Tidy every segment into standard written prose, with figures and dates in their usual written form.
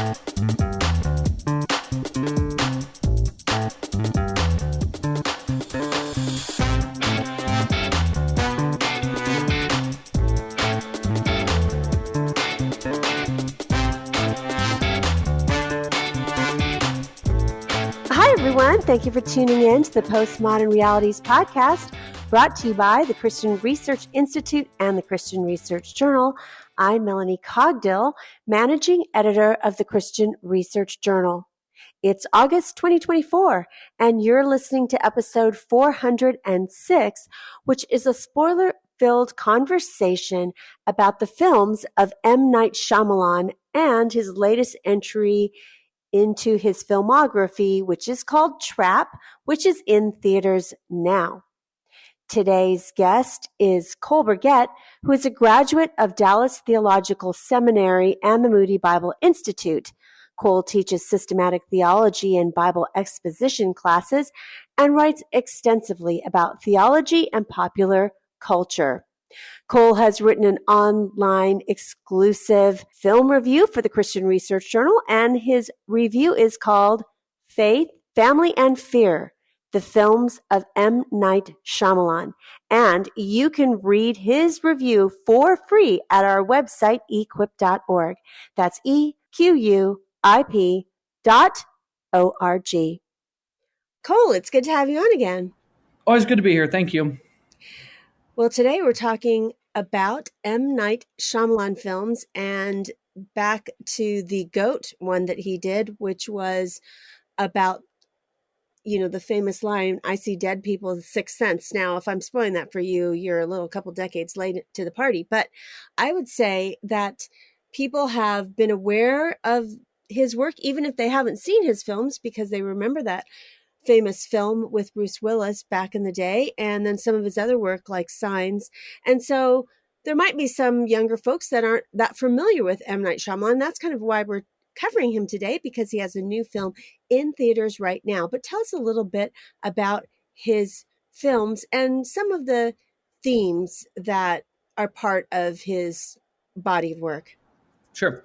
Thank you for tuning in to the Postmodern Realities podcast, brought to you by the Christian Research Institute and the Christian Research Journal. I'm Melanie Cogdill, managing editor of the Christian Research Journal. It's August 2024, and you're listening to episode 406, which is a spoiler-filled conversation about the films of M. Night Shyamalan and his latest entry into his filmography, which is called Trap, which is in theaters now. Today's guest is Cole Burgett, who is a graduate of Dallas Theological Seminary and the Moody Bible Institute. Cole teaches systematic theology and Bible exposition classes and writes extensively about theology and popular culture. Cole has written an online exclusive film review for the Christian Research Journal, and his review is called Faith, Family, and Fear, the Films of M. Night Shyamalan. And you can read his review for free at our website, equip.org. That's EQUIP.org. Cole, it's good to have you on again. Always good to be here. Thank you. Well, today we're talking about M. Night Shyamalan films and back to the GOAT one that he did, which was about, the famous line, I see dead people in Sixth Sense. Now, if I'm spoiling that for you, you're a couple decades late to the party. But I would say that people have been aware of his work, even if they haven't seen his films, because they remember that famous film with Bruce Willis back in the day, and then some of his other work like Signs. And so there might be some younger folks that aren't that familiar with M. Night Shyamalan. That's kind of why we're covering him today, because he has a new film in theaters right now. But tell us a little bit about his films and some of the themes that are part of his body of work. Sure.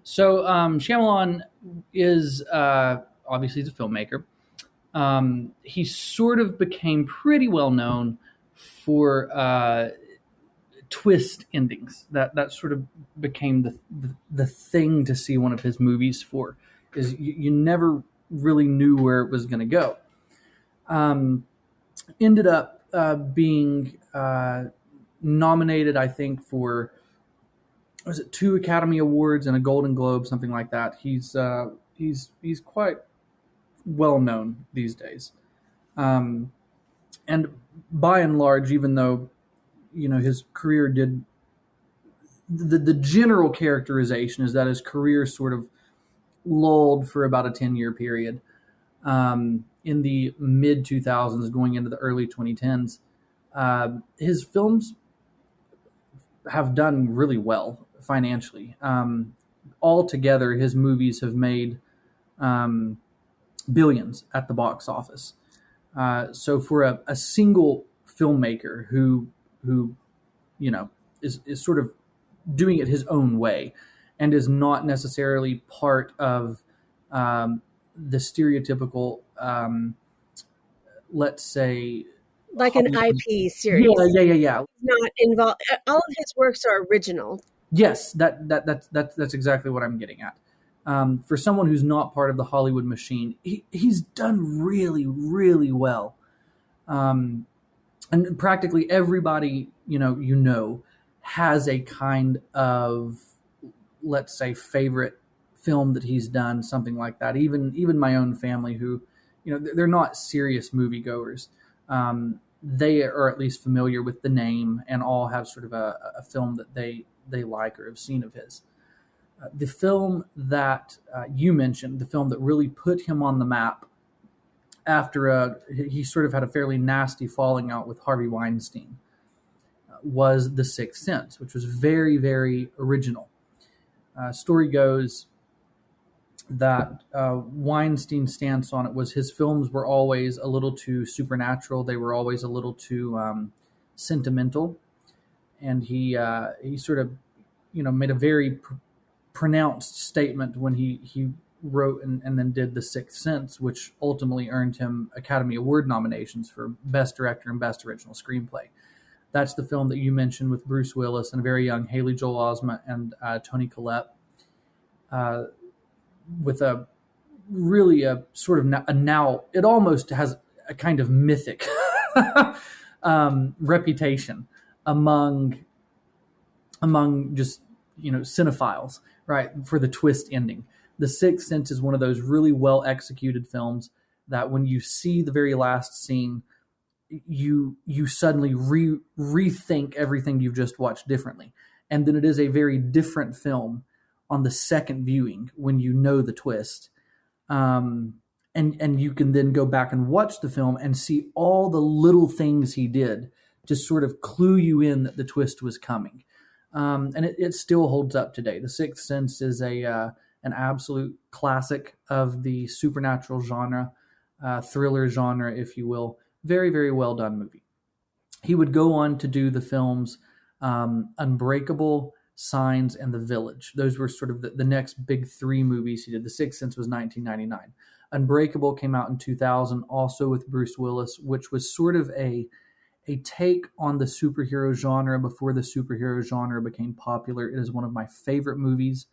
So Shyamalan is obviously he's a filmmaker. He sort of became pretty well known for twist endings. That sort of became the thing to see one of his movies for, is you never really knew where it was going to go. Ended up being nominated, I think, for, was it 2 Academy Awards and a Golden Globe, something like that. He's quite well known these days, and by and large, even though his career did, the general characterization is that his career sort of lulled for about a 10-year period in the mid 2000s going into the early 2010s. His films have done really well financially. Altogether, his movies have made billions at the box office. So for a single filmmaker who is sort of doing it his own way and is not necessarily part of the stereotypical, let's say, like an IP series. Yeah. Not involved. All of his works are original. Yes, that's exactly what I'm getting at. For someone who's not part of the Hollywood machine, he's done really, really well. And practically everybody, has a kind of, let's say, favorite film that he's done, something like that. Even my own family, who, they're not serious moviegoers. They are at least familiar with the name and all have sort of a film that they like or have seen of his. The film that you mentioned, the film that really put him on the map after he sort of had a fairly nasty falling out with Harvey Weinstein, was The Sixth Sense, which was very, very original. Story goes that Weinstein's stance on it was his films were always a little too supernatural. They were always a little too sentimental. And he sort of, made a very pronounced statement when he wrote and then did The Sixth Sense, which ultimately earned him Academy Award nominations for Best Director and Best Original Screenplay. That's the film that you mentioned with Bruce Willis and a very young Haley Joel Osment and Toni Collette, with a really a sort of a now, it almost has a kind of mythic reputation among just, cinephiles, right, for the twist ending. The Sixth Sense is one of those really well executed films that when you see the very last scene, you suddenly rethink everything you've just watched differently. And then it is a very different film on the second viewing when you know the twist. And you can then go back and watch the film and see all the little things he did to sort of clue you in that the twist was coming. And it still holds up today. The Sixth Sense is an absolute classic of the supernatural genre, thriller genre, if you will. Very, very well done movie. He would go on to do the films Unbreakable, Signs, and The Village. Those were sort of the next big three movies he did. The Sixth Sense was 1999. Unbreakable came out in 2000, also with Bruce Willis, which was sort of a take on the superhero genre before the superhero genre became popular. It is one of my favorite movies.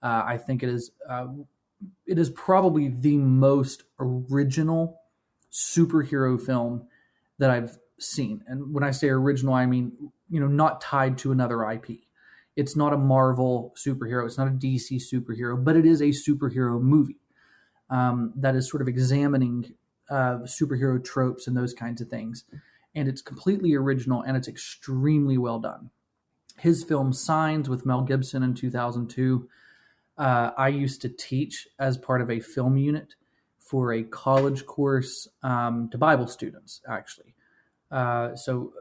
I think it is probably the most original superhero film that I've seen. And when I say original, I mean, not tied to another IP. It's not a Marvel superhero. It's not a DC superhero, but it is a superhero movie that is sort of examining superhero tropes and those kinds of things. And it's completely original and it's extremely well done. His film Signs with Mel Gibson in 2002, I used to teach as part of a film unit for a college course to Bible students, actually. So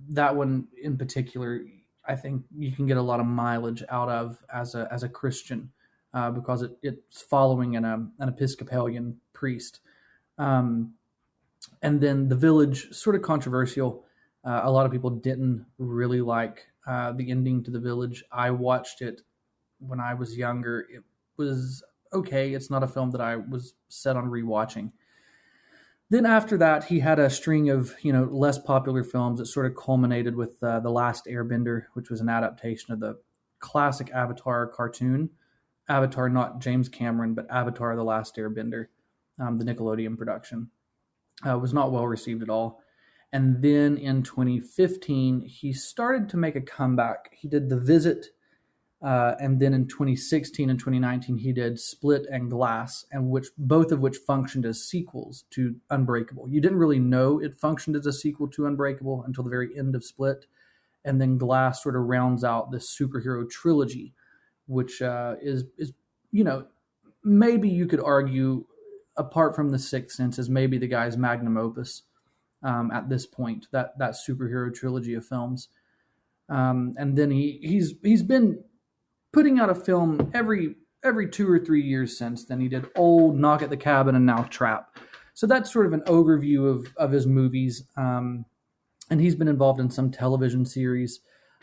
that one in particular, I think you can get a lot of mileage out of as a Christian because it's following an Episcopalian priest. And then The Village, sort of controversial. A lot of people didn't really like the ending to The Village. I watched it when I was younger. It was okay. It's not a film that I was set on rewatching. Then after that, he had a string of less popular films that sort of culminated with The Last Airbender, which was an adaptation of the classic Avatar cartoon. Avatar, not James Cameron, but Avatar: The Last Airbender, the Nickelodeon production. Was not well received at all. And then in 2015, he started to make a comeback. He did The Visit, and then in 2016 and 2019, he did Split and Glass, and both of which functioned as sequels to Unbreakable. You didn't really know it functioned as a sequel to Unbreakable until the very end of Split, and then Glass sort of rounds out this superhero trilogy, which is maybe you could argue, apart from The Sixth Sense, is maybe the guy's magnum opus at this point. That superhero trilogy of films, and then he's been putting out a film every 2 or 3 years since then. He did Old, Knock at the Cabin, and now Trap. So that's sort of an overview of his movies. And he's been involved in some television series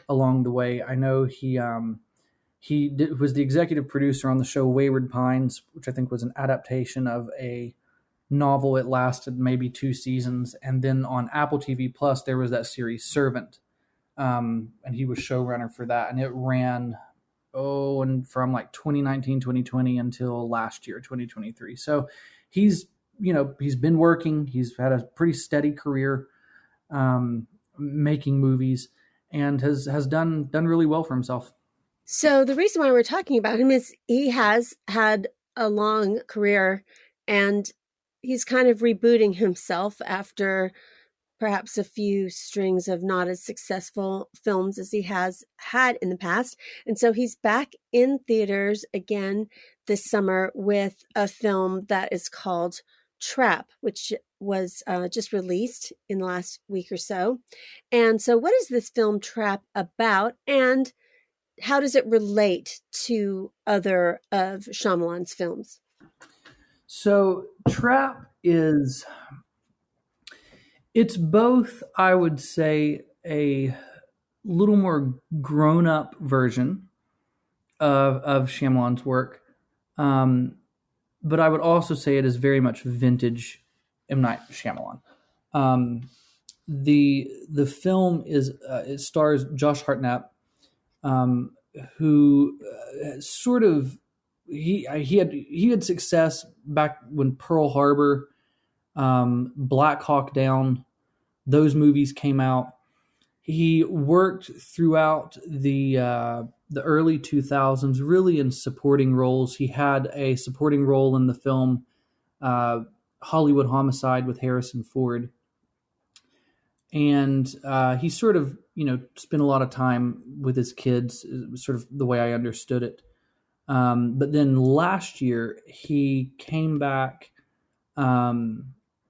along the way. I know he was the executive producer on the show Wayward Pines, which I think was an adaptation of a novel. It lasted maybe 2 seasons. And then on Apple TV Plus, there was that series Servant. And he was showrunner for that. And it ran and from like 2019, 2020 until last year, 2023. So he's been working. He's had a pretty steady career making movies and has done really well for himself. So the reason why we're talking about him is he has had a long career and he's kind of rebooting himself after perhaps a few strings of not as successful films as he has had in the past. And so he's back in theaters again this summer with a film that is called Trap, which was just released in the last week or so. And so what is this film Trap about? And how does it relate to other of Shyamalan's films? So Trap it's both, I would say, a little more grown-up version of Shyamalan's work. Um, but I would also say it is very much vintage M. Night Shyamalan. Um, the film is it stars Josh Hartnett, um, who sort of he had success back when Pearl Harbor, Black Hawk Down, those movies came out. He worked throughout the early 2000s, really in supporting roles. He had a supporting role in the film uh, Hollywood Homicide with Harrison Ford, and he sort of spent a lot of time with his kids, sort of the way I understood it. But then last year he came back,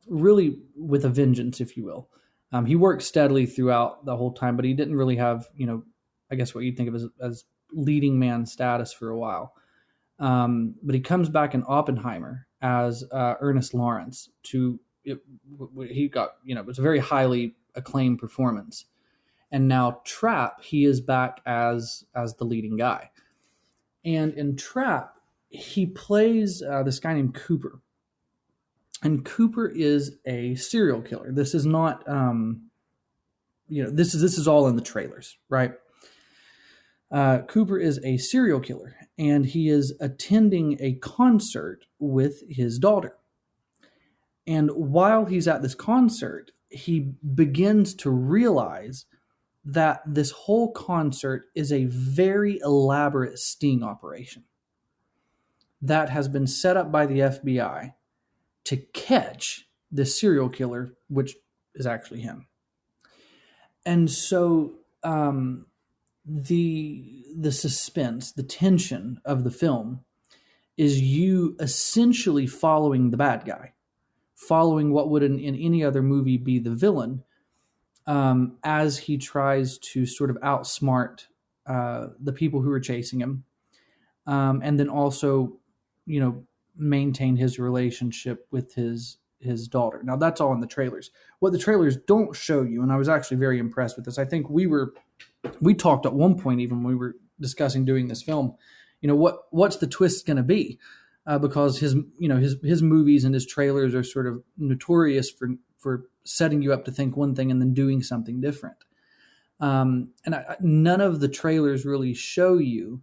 really with a vengeance, if you will. He worked steadily throughout the whole time, but he didn't really have, I guess what you'd think of as leading man status for a while. But he comes back in Oppenheimer as Ernest Lawrence. He got, it was a very highly acclaimed performance. And now Trap, he is back as the leading guy. And in Trap, he plays this guy named Cooper. And Cooper is a serial killer. This is not, this is all in the trailers, right? Cooper is a serial killer, and he is attending a concert with his daughter. And while he's at this concert, he begins to realize that this whole concert is a very elaborate sting operation that has been set up by the FBI to catch this serial killer, which is actually him. And so the suspense, the tension of the film is you essentially following the bad guy, following what would in any other movie be the villain, as he tries to sort of outsmart the people who are chasing him, and then also, maintain his relationship with his daughter. Now that's all in the trailers. What the trailers don't show you, and I was actually very impressed with this. I think we talked at one point, even when we were discussing doing this film, what's the twist going to be? Because his movies and his trailers are sort of notorious for setting you up to think one thing and then doing something different. None of the trailers really show you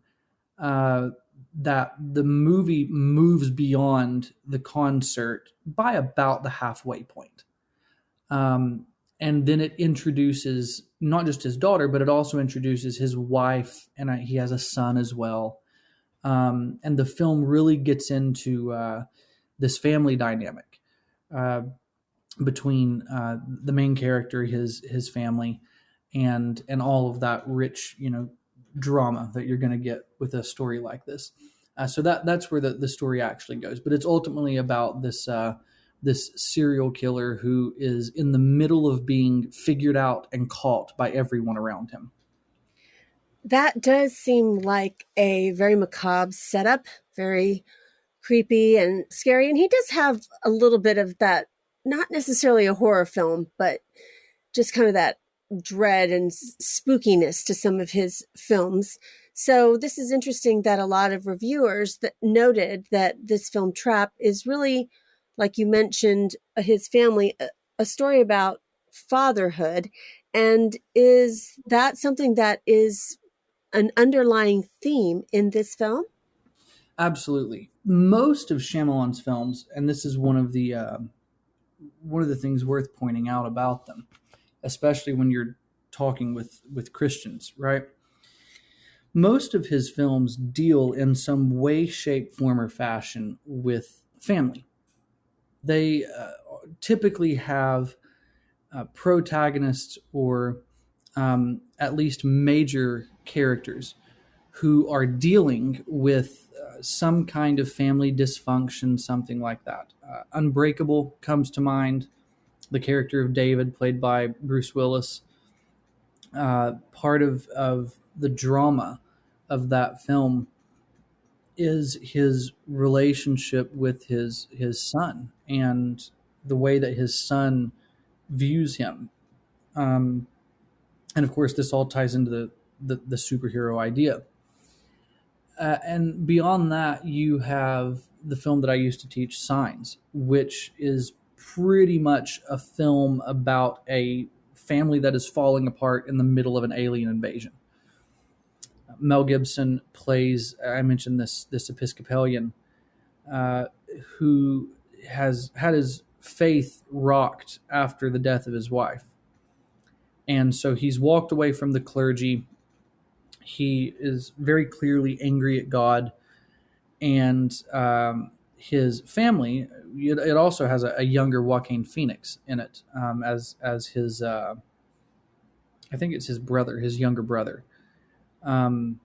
that the movie moves beyond the concert by about the halfway point. And then it introduces not just his daughter, but it also introduces his wife, and he has a son as well. And the film really gets into this family dynamic between the main character, his family, and all of that rich, drama that you're going to get with a story like this. So that's where the story actually goes. But it's ultimately about this serial killer who is in the middle of being figured out and caught by everyone around him. That does seem like a very macabre setup, very creepy and scary. And he does have a little bit of that, not necessarily a horror film, but just kind of that dread and spookiness to some of his films. So this is interesting that a lot of reviewers that noted that this film Trap is really, like you mentioned, his family, a story about fatherhood. And is that something that is an underlying theme in this film? Absolutely. Most of Shyamalan's films, and this is one of the things worth pointing out about them, especially when you're talking with Christians, right? Most of his films deal in some way, shape, form, or fashion with family. They typically have protagonists or at least major characters who are dealing with some kind of family dysfunction, something like that. Unbreakable comes to mind. The character of David, played by Bruce Willis. Part of the drama of that film is his relationship with his son and the way that his son views him. And of course, this all ties into the superhero idea. And beyond that, you have the film that I used to teach, Signs, which is pretty much a film about a family that is falling apart in the middle of an alien invasion. Mel Gibson plays, I mentioned this Episcopalian uh, who has had his faith rocked after the death of his wife. And so he's walked away from the clergy. He is very clearly angry at God. And his family, it also has a younger Joaquin Phoenix in it, as his, I think it's his brother, his younger brother. They're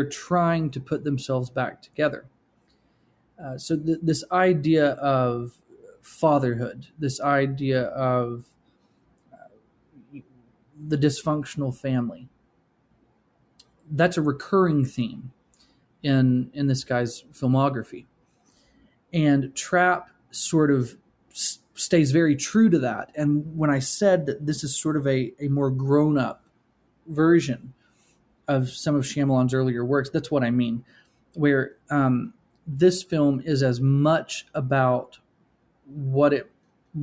trying to put themselves back together. So this idea of fatherhood, this idea of the dysfunctional family, that's a recurring theme in this guy's filmography. And Trapp sort of stays very true to that. And when I said that this is sort of a more grown-up version of some of Shyamalan's earlier works, that's what I mean, where this film is as much about what it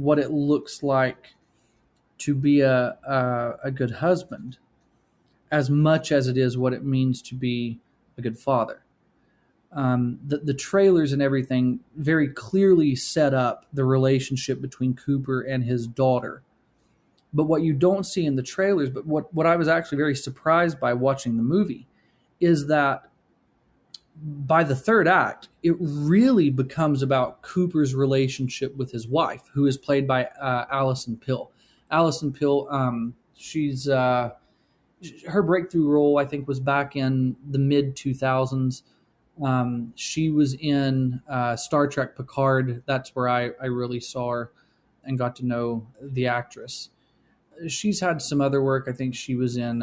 looks like to be a good husband as much as it is what it means to be a good father. The trailers and everything very clearly set up the relationship between Cooper and his daughter. But what you don't see in the trailers, but what I was actually very surprised by watching the movie, is that by the third act, it really becomes about Cooper's relationship with his wife, who is played by Alison Pill. Alison Pill, she's her breakthrough role, I think, was back in the mid 2000s. She was in Star Trek Picard. That's where I really saw her and got to know the actress. She's had some other work. I think she was in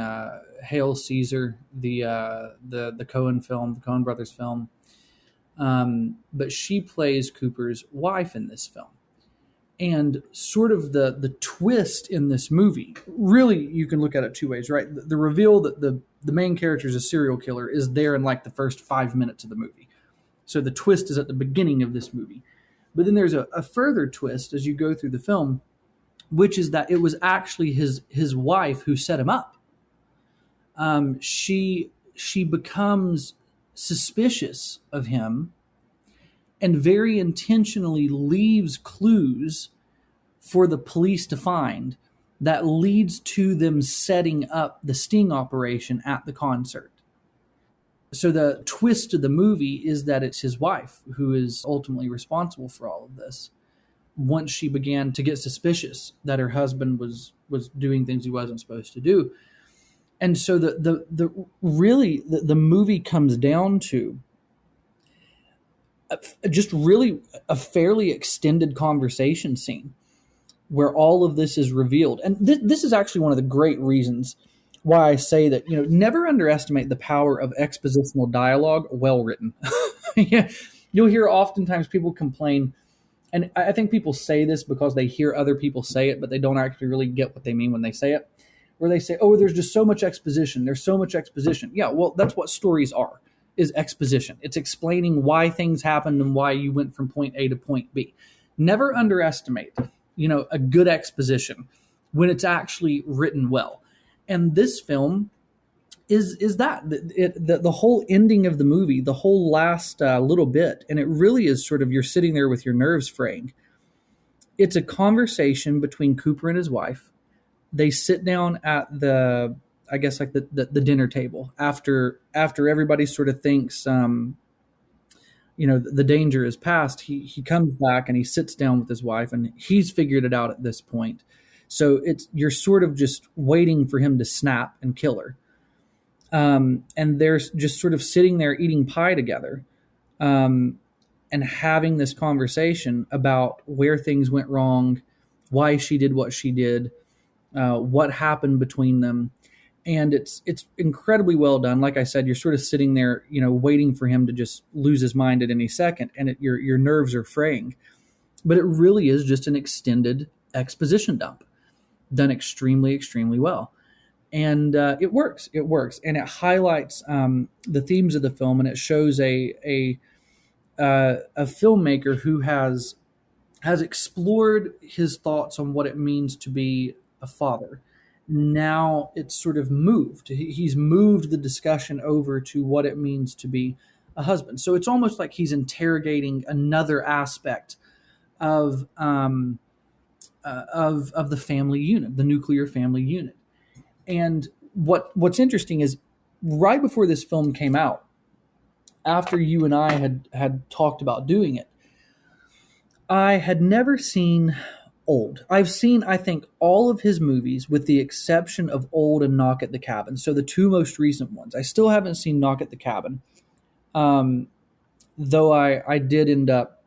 Hail Caesar, the Coen film, the Coen brothers film. But she plays Cooper's wife in this film. And sort of the twist in this movie, really, you can look at it two ways, right? The reveal that the main character is a serial killer is there in like the first 5 minutes of the movie. So the twist is at the beginning of this movie. But then there's a further twist as you go through the film, which is that it was actually his wife who set him up. She becomes suspicious of him and very intentionally leaves clues for the police to find that leads to them setting up the sting operation at the concert. So the twist of the movie is that it's his wife who is ultimately responsible for all of this. Once she began to get suspicious that her husband was doing things he wasn't supposed to do. And so the movie comes down to just really a fairly extended conversation scene where all of this is revealed. And this is actually one of the great reasons why I say that, never underestimate the power of expositional dialogue well written. Yeah, you'll hear oftentimes people complain, and I think people say this because they hear other people say it, but they don't actually really get what they mean when they say it, where they say, oh, there's just so much exposition. There's so much exposition. Yeah, well, that's what stories are. Is exposition. It's explaining why things happened and why you went from point A to point B. Never underestimate, a good exposition when it's actually written well. And this film is that the whole ending of the movie, the whole last little bit, and it really is sort of you're sitting there with your nerves fraying. It's a conversation between Cooper and his wife. They sit down at the dinner table after everybody sort of thinks the danger is past. He comes back and he sits down with his wife, and he's figured it out at this point. So you're sort of just waiting for him to snap and kill her. And they're just sort of sitting there eating pie together, and having this conversation about where things went wrong, why she did what she did, what happened between them. And it's incredibly well done. Like I said, you're sort of sitting there, waiting for him to just lose his mind at any second, and your nerves are fraying. But it really is just an extended exposition dump done extremely, extremely well. And it works. It works, and it highlights the themes of the film, and it shows a filmmaker who has explored his thoughts on what it means to be a father. Now it's sort of moved. He's moved the discussion over to what it means to be a husband. So it's almost like he's interrogating another aspect of the family unit, the nuclear family unit. And what's interesting is right before this film came out, after you and I had talked about doing it, I had never seen Old. I've seen, I think, all of his movies with the exception of Old and Knock at the Cabin. So the two most recent ones. I still haven't seen Knock at the Cabin, though I did end up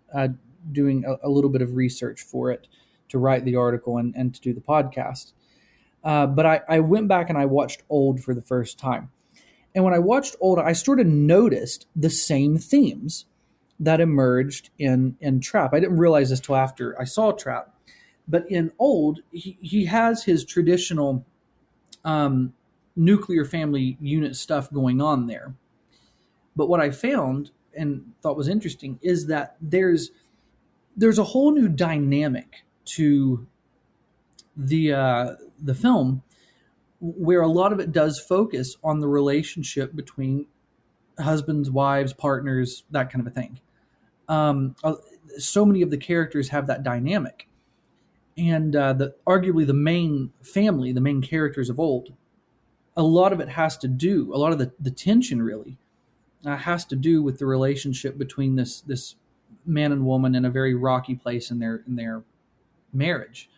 doing a little bit of research for it to write the article and to do the podcast. But I went back and I watched Old for the first time. And when I watched Old, I sort of noticed the same themes that emerged in Trap. I didn't realize this till after I saw Trap. But in Old, he has his traditional nuclear family unit stuff going on there. But what I found and thought was interesting is that there's a whole new dynamic to the film, where a lot of it does focus on the relationship between husbands, wives, partners, that kind of a thing. So many of the characters have that dynamic. And arguably the main family, the main characters of Old, a lot of it has to do, a lot of the tension really has to do with the relationship between this man and woman in a very rocky place in their marriage.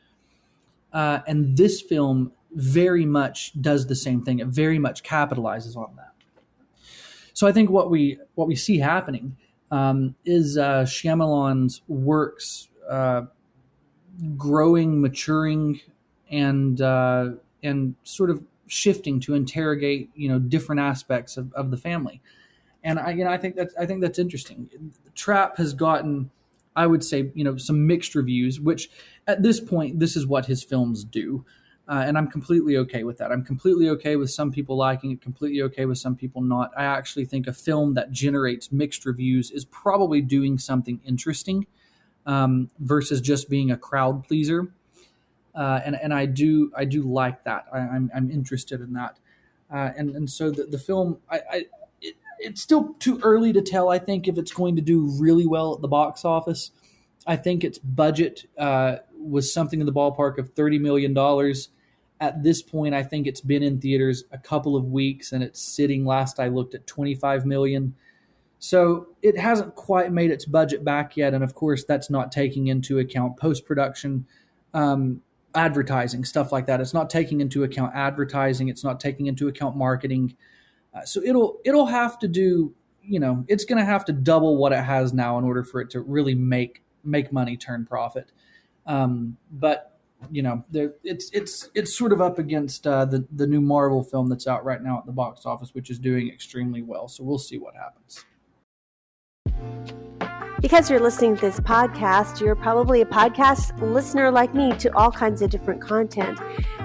And this film very much does the same thing. It very much capitalizes on that. So I think what we see happening is Shyamalan's works growing, maturing, and sort of shifting to interrogate different aspects of the family. And I think that's interesting. Trap has gotten, I would say, some mixed reviews, which at this point, this is what his films do. And I'm completely okay with that. I'm completely okay with some people liking it, completely okay with some people not. I actually think a film that generates mixed reviews is probably doing something interesting versus just being a crowd pleaser. And I do like that. I'm interested in that. And so the film, it's still too early to tell, I think, if it's going to do really well at the box office. I think its budget was something in the ballpark of $30 million. At this point, I think it's been in theaters a couple of weeks, and it's sitting, last I looked, at $25 million. So it hasn't quite made its budget back yet, and of course, that's not taking into account post-production, advertising, stuff like that. It's not taking into account advertising. It's not taking into account marketing. So it'll have to do, it's going to have to double what it has now in order for it to really make money, turn profit. But it's sort of up against the new Marvel film that's out right now at the box office, which is doing extremely well. So we'll see what happens. Because you're listening to this podcast, you're probably a podcast listener like me to all kinds of different content.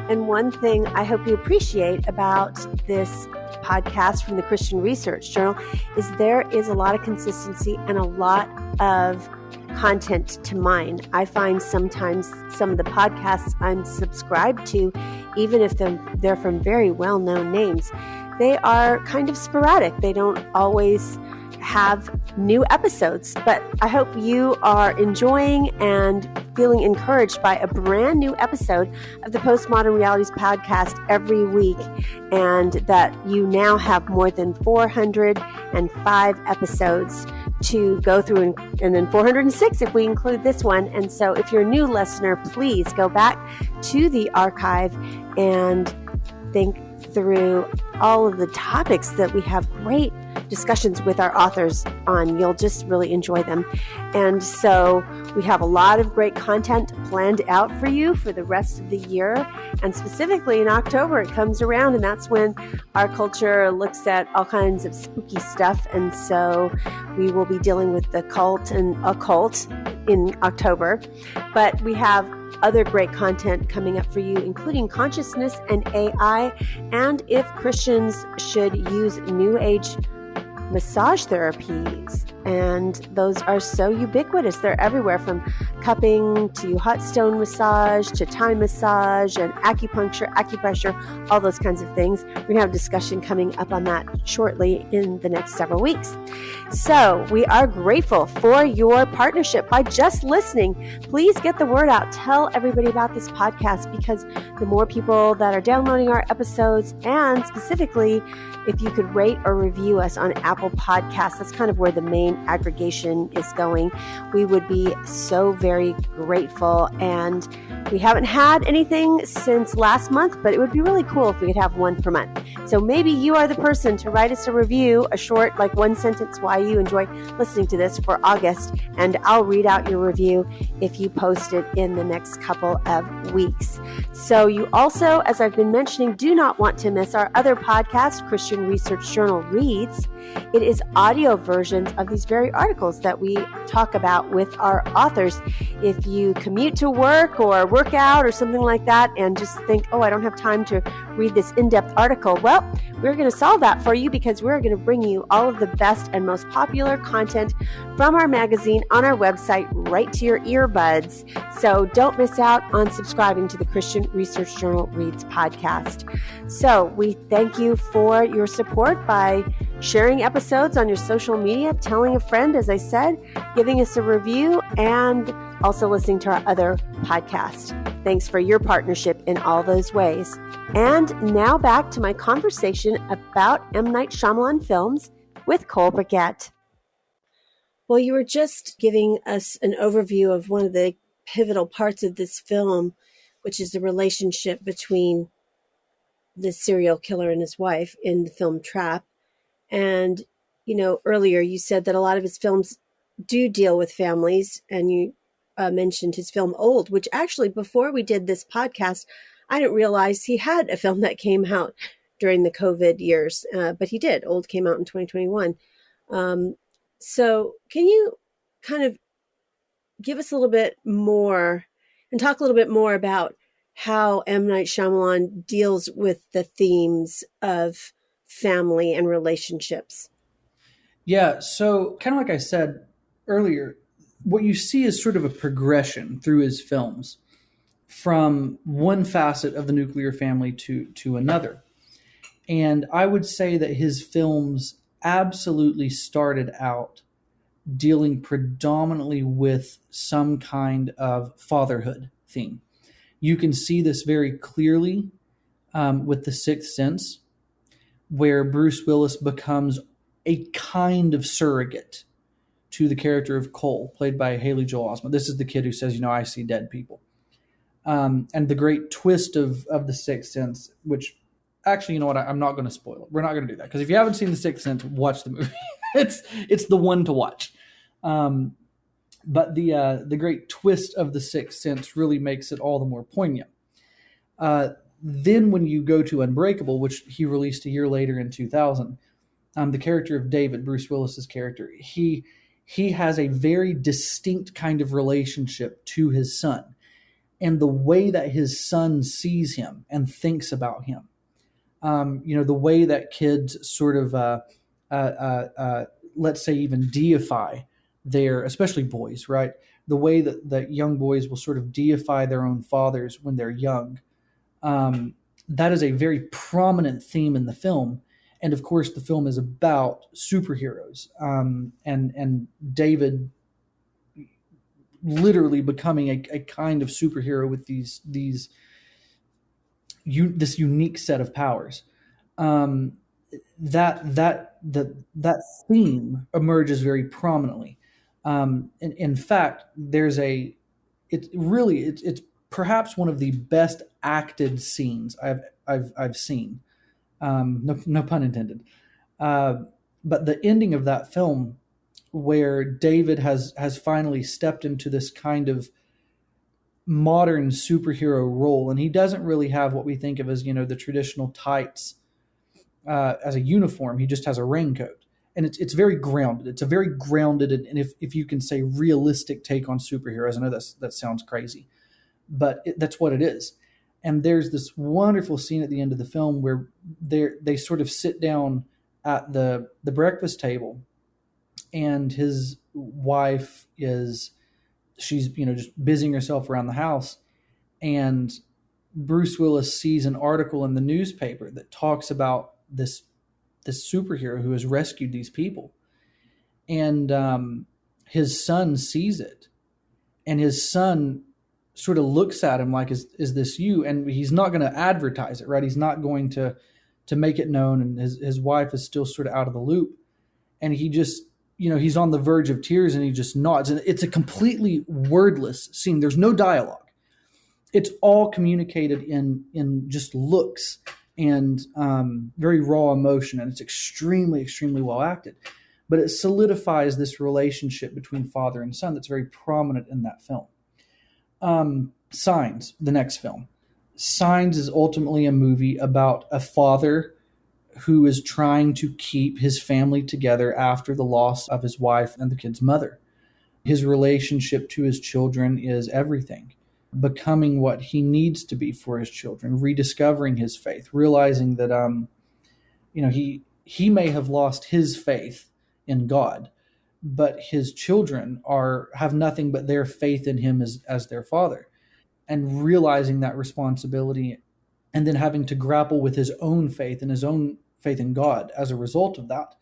And one thing I hope you appreciate about this podcast from the Christian Research Journal is there is a lot of consistency and a lot of content to mine. I find sometimes some of the podcasts I'm subscribed to, even if they're from very well-known names, they are kind of sporadic. They don't always have new episodes, but I hope you are enjoying and feeling encouraged by a brand new episode of the Postmodern Realities podcast every week, and that you now have more than 405 episodes to go through, and then 406 if we include this one. And so if you're a new listener, please go back to the archive and think through all of the topics that we have great discussions with our authors on. You'll just really enjoy them. And so we have a lot of great content planned out for you for the rest of the year. And specifically in October, it comes around, and that's when our culture looks at all kinds of spooky stuff. And so we will be dealing with the cult and occult in October. But we have other great content coming up for you, including consciousness and AI, and if Christians should use New Age massage therapies. And those are so ubiquitous. They're everywhere, from cupping to hot stone massage to Thai massage and acupuncture, acupressure, all those kinds of things. We're going to have a discussion coming up on that shortly in the next several weeks. So we are grateful for your partnership by just listening. Please get the word out. Tell everybody about this podcast, because the more people that are downloading our episodes, and specifically, if you could rate or review us on Apple Podcasts, that's kind of where the main aggregation is going. We would be so very grateful. And we haven't had anything since last month, but it would be really cool if we could have one per month. So maybe you are the person to write us a review, a short, like one sentence, why you enjoy listening to this for August, and I'll read out your review if you post it in the next couple of weeks. So you also, as I've been mentioning, do not want to miss our other podcast, Christian Research Journal Reads. It is audio versions of these very articles that we talk about with our authors. If you commute to work or work out or something like that and just think, oh, I don't have time to read this in-depth article, well, we're going to solve that for you, because we're going to bring you all of the best and most popular content from our magazine on our website right to your earbuds. So don't miss out on subscribing to the Christian Research Journal Reads podcast. So we thank you for your support by sharing episodes on your social media, telling a friend, as I said, giving us a review, and also listening to our other podcast. Thanks for your partnership in all those ways. And now back to my conversation about M. Night Shyamalan films with Cole Briquette. Well, you were just giving us an overview of one of the pivotal parts of this film, which is the relationship between the serial killer and his wife in the film Trap. And, earlier you said that a lot of his films do deal with families, and you mentioned his film Old, which actually, before we did this podcast, I didn't realize he had a film that came out during the COVID years, but he did. Old came out in 2021. So can you kind of give us a little bit more and talk a little bit more about how M. Night Shyamalan deals with the themes of family and relationships? Yeah, so kind of like I said earlier, what you see is sort of a progression through his films from one facet of the nuclear family to another. And I would say that his films absolutely started out dealing predominantly with some kind of fatherhood theme. You can see this very clearly with The Sixth Sense, where Bruce Willis becomes a kind of surrogate to the character of Cole, played by Haley Joel Osment. This is the kid who says, I see dead people. And the great twist of The Sixth Sense, which actually, you know what? I'm not going to spoil it. We're not going to do that, because if you haven't seen The Sixth Sense, watch the movie. it's the one to watch. But the great twist of The Sixth Sense really makes it all the more poignant. Then when you go to Unbreakable, which he released a year later in 2000, the character of David, Bruce Willis's character, he has a very distinct kind of relationship to his son, and the way that his son sees him and thinks about him. The way that kids sort of, let's say, even deify especially boys, right? The way that young boys will sort of deify their own fathers when they're young. That is a very prominent theme in the film. And of course, the film is about superheroes, and David literally becoming a kind of superhero with this unique set of powers. That theme emerges very prominently. In fact, it's perhaps one of the best acted scenes I've seen. No pun intended. But the ending of that film, where David has finally stepped into this kind of modern superhero role, and he doesn't really have what we think of as the traditional tights as a uniform. He just has a raincoat, and it's very grounded. It's a very grounded, and if you can say realistic take on superheroes. I know that sounds crazy, but that's what it is. And there's this wonderful scene at the end of the film where they sort of sit down at the breakfast table, and his wife she's just busying herself around the house, and Bruce Willis sees an article in the newspaper that talks about this superhero who has rescued these people, and his son sees it, and his son sort of looks at him like, is this you? And he's not going to advertise it, right? He's not going to make it known, and his wife is still sort of out of the loop, and he just, he's on the verge of tears, and he just nods, and it's a completely wordless scene. There's no dialogue. It's all communicated in just looks and very raw emotion, and it's extremely, extremely well acted. But it solidifies this relationship between father and son that's very prominent in that film. Signs, the next film. Signs is ultimately a movie about a father who is trying to keep his family together after the loss of his wife and the kid's mother. His relationship to his children is everything. Becoming what he needs to be for his children, rediscovering his faith, realizing that he may have lost his faith in God, but his children have nothing but their faith in him as their father, and realizing that responsibility, and then having to grapple with his own faith and his own faith in God as a result of that,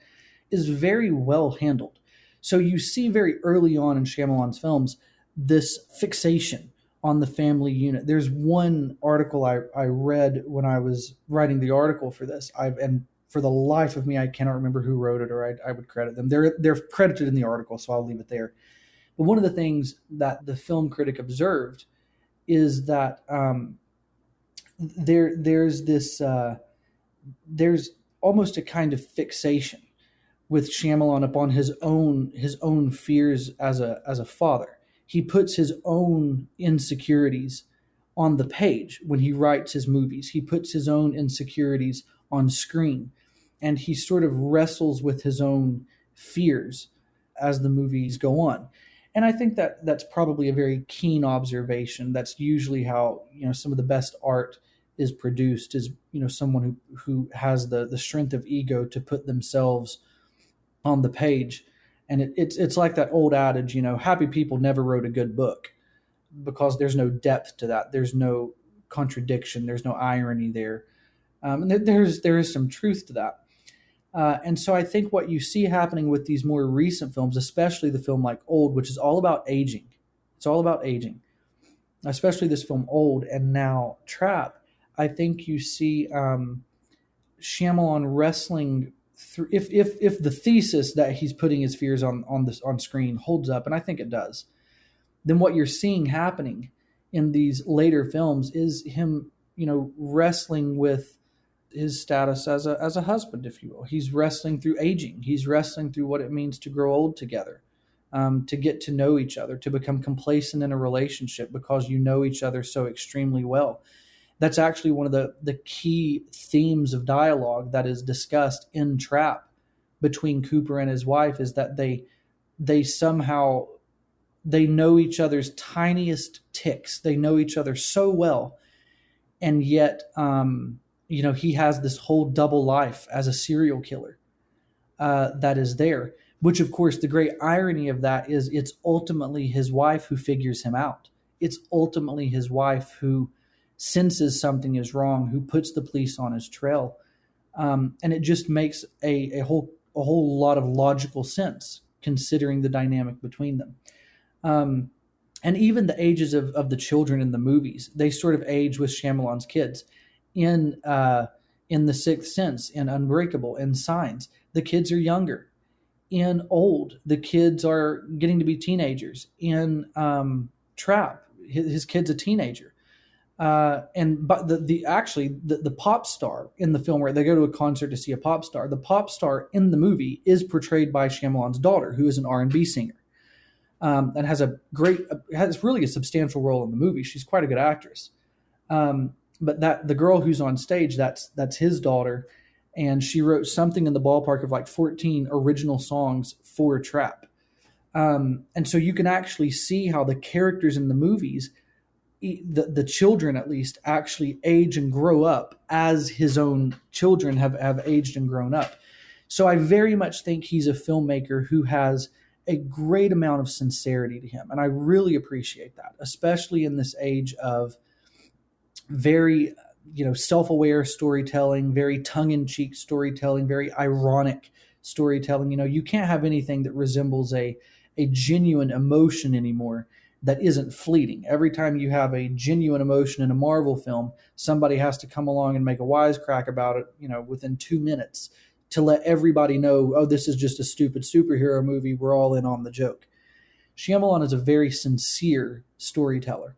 is very well handled. So you see very early on in Shyamalan's films this fixation on the family unit. There's one article I read when I was writing the article for this, and for the life of me, I cannot remember who wrote it, or I would credit them. They're credited in the article, so I'll leave it there. But one of the things that the film critic observed is that there's almost a kind of fixation with Shyamalan upon his own fears as a father. He puts his own insecurities on the page when he writes his movies. He puts his own insecurities on screen, and he sort of wrestles with his own fears as the movies go on. And I think that's probably a very keen observation. That's usually how some of the best art is produced, is someone who has the strength of ego to put themselves on the page. And it's like that old adage, happy people never wrote a good book, because there's no depth to that. There's no contradiction. There's no irony there. And there is some truth to that. And so I think what you see happening with these more recent films, especially the film like Old, which is all about aging. It's all about aging, especially this film Old, and now Trap. I think you see Shyamalan wrestling through, if the thesis that he's putting his fears on screen holds up, and I think it does, then what you're seeing happening in these later films is him, wrestling with his status as a husband, if you will. He's wrestling through aging. He's wrestling through what it means to grow old together, to get to know each other, to become complacent in a relationship because you know each other so extremely well. That's actually one of the key themes of dialogue that is discussed in Trap between Cooper and his wife, is that they somehow, they know each other's tiniest ticks. They know each other so well. And yet, he has this whole double life as a serial killer that is there, which of course the great irony of that is it's ultimately his wife who figures him out. It's ultimately his wife who senses something is wrong, who puts the police on his trail. And it just makes a whole lot of logical sense considering the dynamic between them. And even the ages of the children in the movies, they sort of age with Shyamalan's kids. In The Sixth Sense, in Unbreakable, in Signs, the kids are younger. In Old, the kids are getting to be teenagers. In Trap, his kid's a teenager. But the pop star in the film, where they go to a concert to see a pop star, the pop star in the movie is portrayed by Shyamalan's daughter, who is an R&B singer, and has really a substantial role in the movie. She's quite a good actress. But the girl who's on stage, that's his daughter, and she wrote something in the ballpark of like 14 original songs for Trap. And so you can actually see how the characters in the movies, the children at least, actually age and grow up as his own children have aged and grown up. So I very much think he's a filmmaker who has a great amount of sincerity to him. And I really appreciate that, especially in this age of very, self-aware storytelling, very tongue-in-cheek storytelling, very ironic storytelling. You can't have anything that resembles a genuine emotion anymore that isn't fleeting. Every time you have a genuine emotion in a Marvel film, somebody has to come along and make a wisecrack about it, within 2 minutes to let everybody know, oh, this is just a stupid superhero movie. We're all in on the joke. Shyamalan is a very sincere storyteller.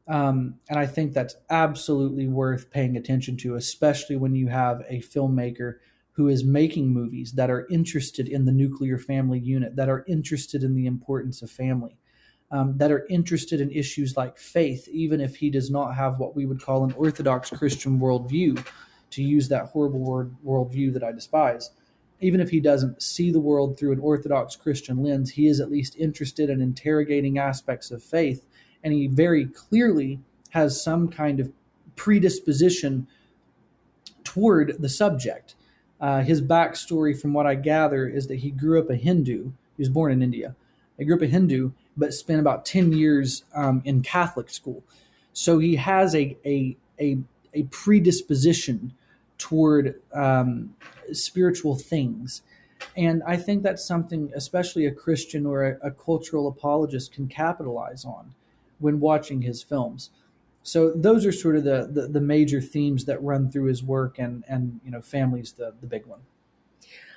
And I think that's absolutely worth paying attention to, especially when you have a filmmaker who is making movies that are interested in the nuclear family unit, that are interested in the importance of family, that are interested in issues like faith, even if he does not have what we would call an Orthodox Christian worldview, to use that horrible word, worldview, that I despise. Even if he doesn't see the world through an Orthodox Christian lens, he is at least interested in interrogating aspects of faith, and he very clearly has some kind of predisposition toward the subject. His backstory, from what I gather, is that he grew up a Hindu. He was born in India. He grew up a Hindu, but spent about 10 years in Catholic school. So he has a predisposition toward spiritual things. And I think that's something, especially a Christian or a cultural apologist, can capitalize on when watching his films. So those are sort of the major themes that run through his work, and family's the big one.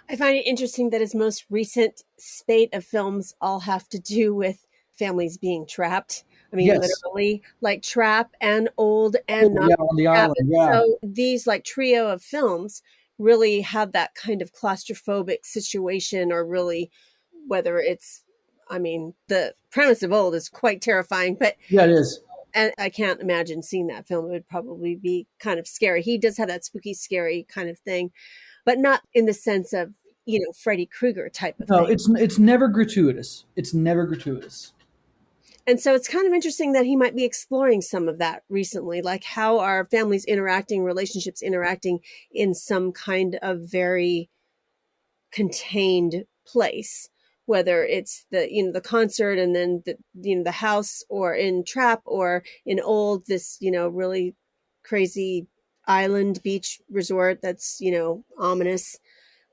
I find it interesting that his most recent spate of films all have to do with families being trapped. I mean, Yes. literally, like Trap and Old and Not Yeah, on the island. Yeah. So these like trio of films really have that kind of claustrophobic situation, or really, whether it's, I mean, the premise of Old is quite terrifying, but Yeah, it is. and I can't imagine seeing that film. It would probably be kind of scary. He does have that spooky, scary kind of thing, but not in the sense of, Freddy Krueger type of No, thing. it's never gratuitous. It's never gratuitous. And so it's kind of interesting that he might be exploring some of that recently, like how are families interacting, relationships interacting in some kind of very contained place, whether it's the concert, and then the house, or in Trap, or in Old, this really crazy island beach resort that's ominous,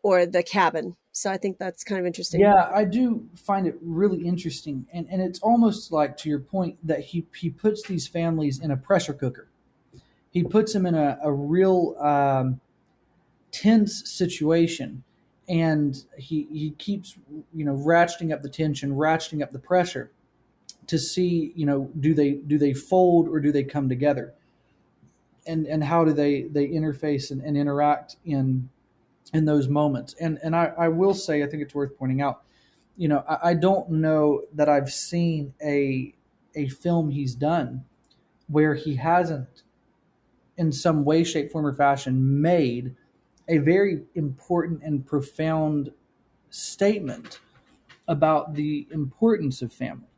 or the cabin. So I think that's kind of interesting. Yeah, I do find it really interesting, and it's almost like, to your point, that he puts these families in a pressure cooker. He puts them in a real tense situation, and he keeps ratcheting up the tension, ratcheting up the pressure to see do they fold, or do they come together, and how do they interface and interact in those moments. And I will say, I think it's worth pointing out, I don't know that I've seen a film he's done where he hasn't, in some way, shape, form, or fashion, made a very important and profound statement about the importance of family,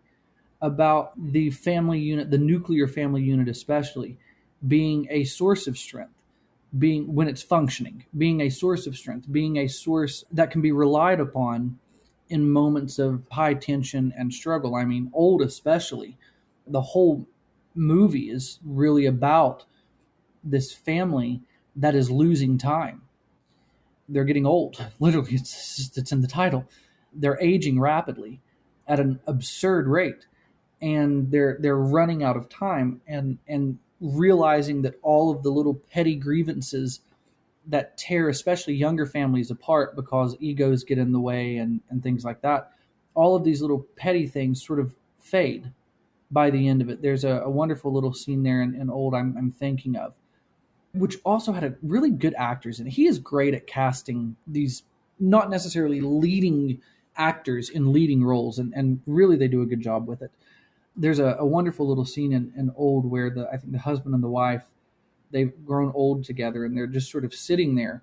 about the family unit, the nuclear family unit especially, being a source of strength, being, when it's functioning, being a source of strength, being a source that can be relied upon in moments of high tension and struggle. I mean, Old especially, the whole movie is really about this family that is losing time. They're getting old. Literally, it's in the title. They're aging rapidly at an absurd rate, and they're running out of time, and realizing that all of the little petty grievances that tear especially younger families apart because egos get in the way, and things like that, all of these little petty things sort of fade by the end of it. There's a wonderful little scene there in Old I'm thinking of, which also had a really good actors in it. He is great at casting these not necessarily leading actors in leading roles, and really they do a good job with it. There's a wonderful little scene in Old where I think the husband and the wife, they've grown old together, and they're just sort of sitting there,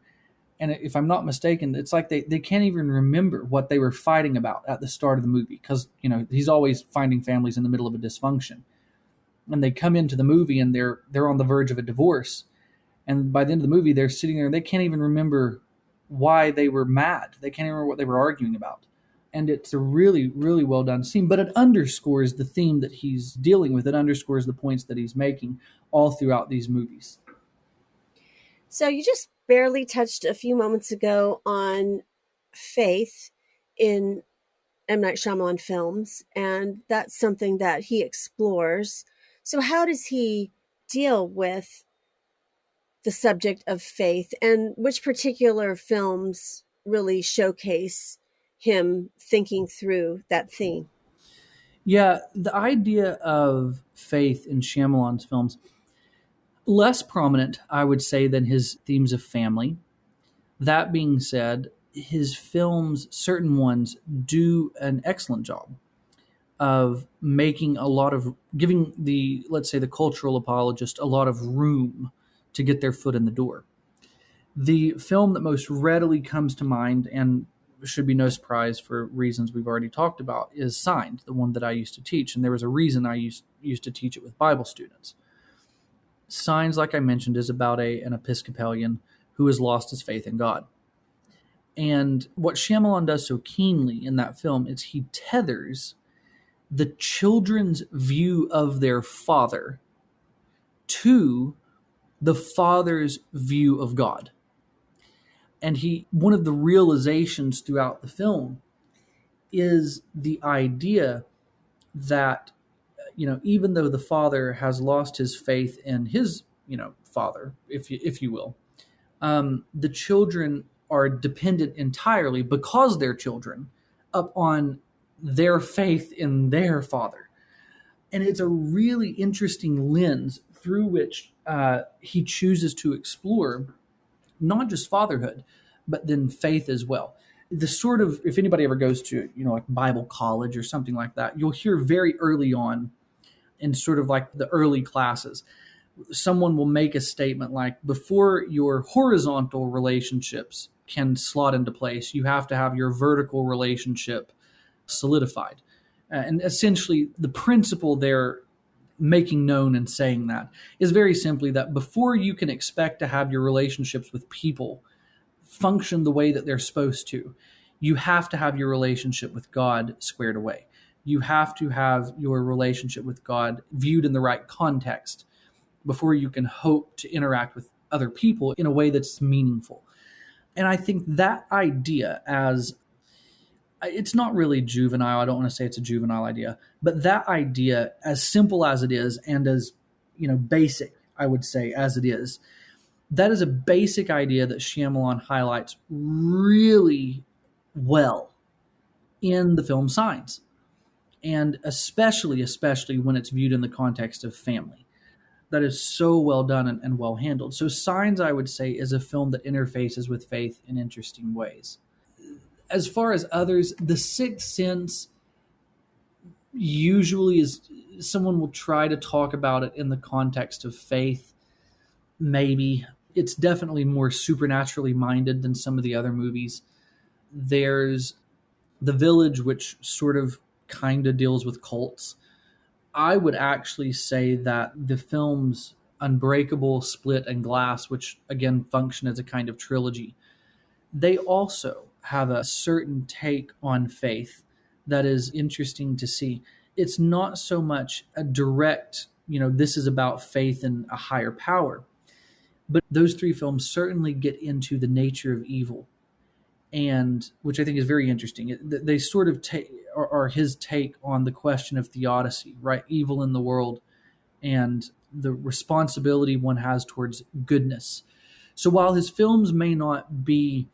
And if I'm not mistaken, it's like they can't even remember what they were fighting about at the start of the movie, because he's always finding families in the middle of a dysfunction, and they come into the movie and they're on the verge of a divorce, and by the end of the movie they're sitting there and they can't even remember why they were mad. They can't even remember what they were arguing about. And it's a really, really well done scene, but it underscores the theme that he's dealing with. It underscores the points that he's making all throughout these movies. So you just barely touched a few moments ago on faith in M. Night Shyamalan films, and that's something that he explores. So how does he deal with the subject of faith, and which particular films really showcase him thinking through that theme? Yeah, the idea of faith in Shyamalan's films, less prominent, I would say, than his themes of family. That being said, his films, certain ones, do an excellent job of giving the, let's say, the cultural apologist a lot of room to get their foot in the door. The film that most readily comes to mind, and should be no surprise for reasons we've already talked about, is Signed, the one that I used to teach. And there was a reason I used to teach it with Bible students. Signs, like I mentioned, is about an Episcopalian who has lost his faith in God. And what Shyamalan does so keenly in that film is he tethers the children's view of their father to the father's view of God. And one of the realizations throughout the film is the idea that, even though the father has lost his faith in his, father, if you will, the children are dependent entirely, because they're children, upon their faith in their father. And it's a really interesting lens through which he chooses to explore not just fatherhood, but then faith as well. The sort of, if anybody ever goes to, like Bible college or something like that, you'll hear very early on in sort of like the early classes, someone will make a statement like, before your horizontal relationships can slot into place, you have to have your vertical relationship solidified. And essentially, the principle they're making known and saying that is very simply that before you can expect to have your relationships with people function the way that they're supposed to, you have to have your relationship with God squared away. You have to have your relationship with God viewed in the right context before you can hope to interact with other people in a way that's meaningful. And I think that idea, as it's not really juvenile, I don't want to say it's a juvenile idea, but that idea, as simple as it is and as basic, I would say, as it is, that is a basic idea that Shyamalan highlights really well in the film Signs, and especially when it's viewed in the context of family. That is so well done and well handled. So Signs, I would say, is a film that interfaces with faith in interesting ways. As far as others, The Sixth Sense usually is, someone will try to talk about it in the context of faith. Maybe. It's definitely more supernaturally minded than some of the other movies. There's The Village, which sort of kind of deals with cults. I would actually say that the films Unbreakable, Split, and Glass, which again function as a kind of trilogy, they also have a certain take on faith that is interesting to see. It's not so much a direct, this is about faith in a higher power, but those three films certainly get into the nature of evil, and which I think is very interesting. They sort of are his take on the question of theodicy, right? Evil in the world and the responsibility one has towards goodness. So while his films may not be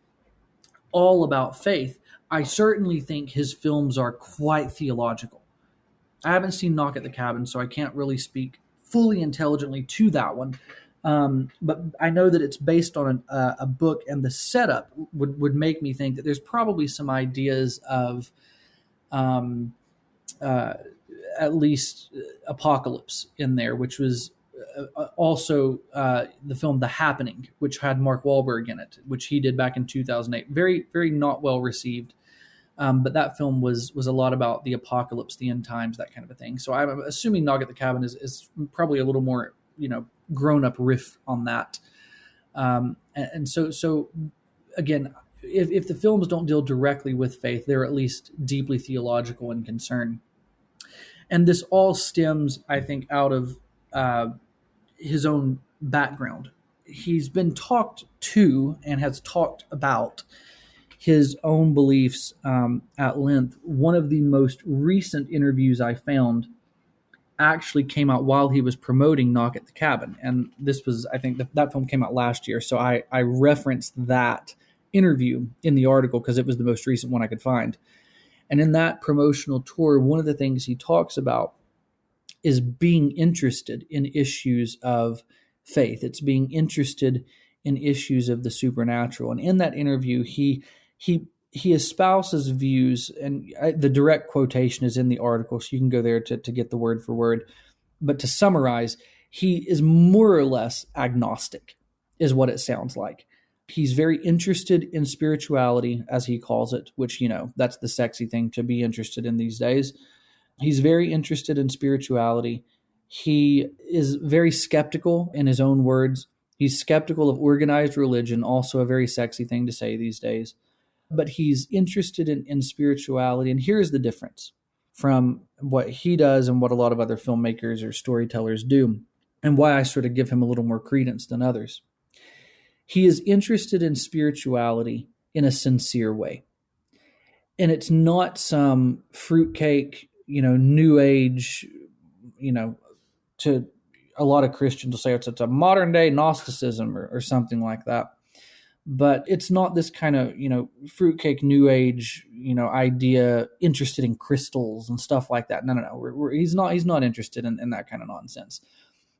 all about faith, I certainly think his films are quite theological. I haven't seen Knock at the Cabin, so I can't really speak fully intelligently to that one. But I know that it's based on a book, and the setup would make me think that there's probably some ideas of at least apocalypse in there, which was also the film The Happening, which had Mark Wahlberg in it, which he did back in 2008. Very, very not well received. But that film was a lot about the apocalypse, the end times, that kind of a thing. So I'm assuming Nog at the Cabin is probably a little more, grown up riff on that. And so again, if the films don't deal directly with faith, they're at least deeply theological in concern. And this all stems, I think, out of his own background. He's been talked to and has talked about his own beliefs at length. One of the most recent interviews I found actually came out while he was promoting Knock at the Cabin. And this was, I think, that film came out last year. So I referenced that interview in the article because it was the most recent one I could find. And in that promotional tour, one of the things he talks about is being interested in issues of faith. It's being interested in issues of the supernatural. And in that interview, he espouses views, and the direct quotation is in the article, so you can go there to get the word for word. But to summarize, he is more or less agnostic, is what it sounds like. He's very interested in spirituality, as he calls it, which, that's the sexy thing to be interested in these days. He's very interested in spirituality. He is very skeptical, in his own words. He's skeptical of organized religion, also a very sexy thing to say these days. But he's interested in spirituality. And here's the difference from what he does and what a lot of other filmmakers or storytellers do, and why I sort of give him a little more credence than others. He is interested in spirituality in a sincere way. And it's not some fruitcake, new age, to a lot of Christians will say it's a modern day Gnosticism or something like that. But it's not this kind of, fruitcake new age, idea interested in crystals and stuff like that. No. He's not interested in that kind of nonsense.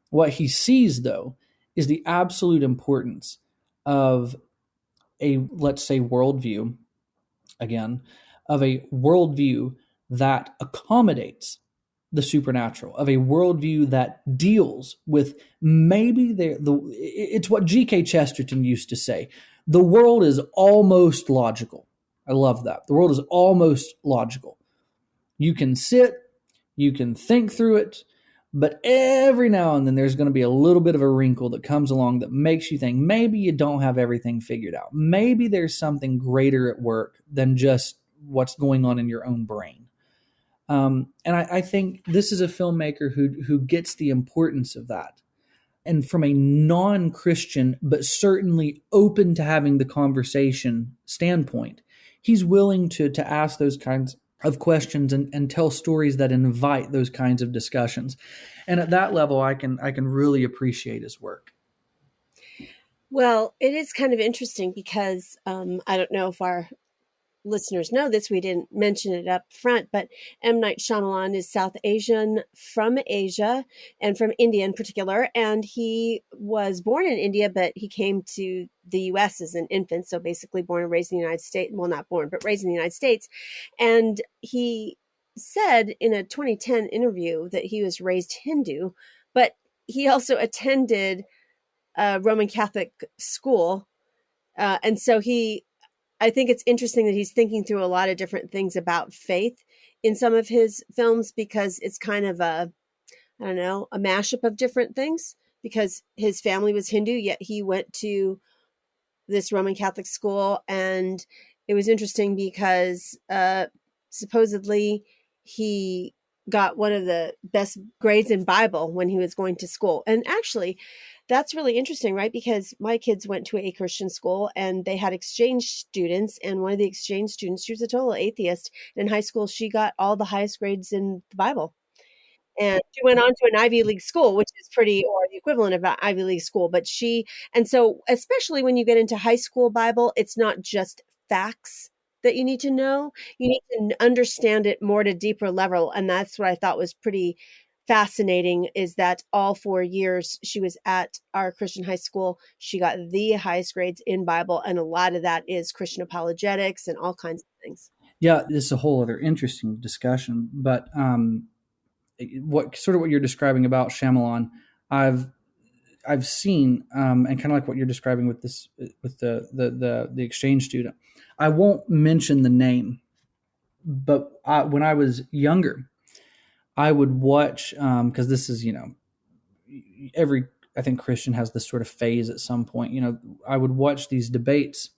What he sees, though, is the absolute importance of let's say, worldview, again, of a worldview that accommodates the supernatural, of a worldview that deals with maybe it's what G.K. Chesterton used to say. The world is almost logical. I love that. The world is almost logical. You can sit, you can think through it, but every now and then there's going to be a little bit of a wrinkle that comes along that makes you think maybe you don't have everything figured out. Maybe there's something greater at work than just what's going on in your own brain. And I think this is a filmmaker who gets the importance of that. And from a non-Christian, but certainly open to having the conversation standpoint, he's willing to ask those kinds of questions and tell stories that invite those kinds of discussions. And at that level, I can really appreciate his work. Well, it is kind of interesting because I don't know if our listeners know this, we didn't mention it up front, but M. Night Shyamalan is South Asian from Asia and from India in particular. And he was born in India, but he came to the U.S. as an infant. So basically born and raised in the United States. Well, not born, but raised in the United States. And he said in a 2010 interview that he was raised Hindu, but he also attended a Roman Catholic school. And so I think it's interesting that he's thinking through a lot of different things about faith in some of his films, because it's kind of a mashup of different things, because his family was Hindu, yet he went to this Roman Catholic school. And it was interesting because supposedly he got one of the best grades in Bible when he was going to school. And actually, that's really interesting, right? Because my kids went to a Christian school and they had exchange students. And one of the exchange students, she was a total atheist. And in high school, she got all the highest grades in the Bible. And she went on to an Ivy League school, which is pretty, or the equivalent of an Ivy League school. And so especially when you get into high school Bible, it's not just facts that you need to know. You need to understand it more at a deeper level. And that's what I thought was pretty fascinating, is that all 4 years she was at our Christian high school, she got the highest grades in Bible. And a lot of that is Christian apologetics and all kinds of things. Yeah, this is a whole other interesting discussion. But what you're describing about Shyamalan, I've seen, and kind of like what you're describing with this, with the exchange student. I won't mention the name, but when I was younger, I would watch, because this is, every, I think, Christian has this sort of phase at some point. I would watch these debates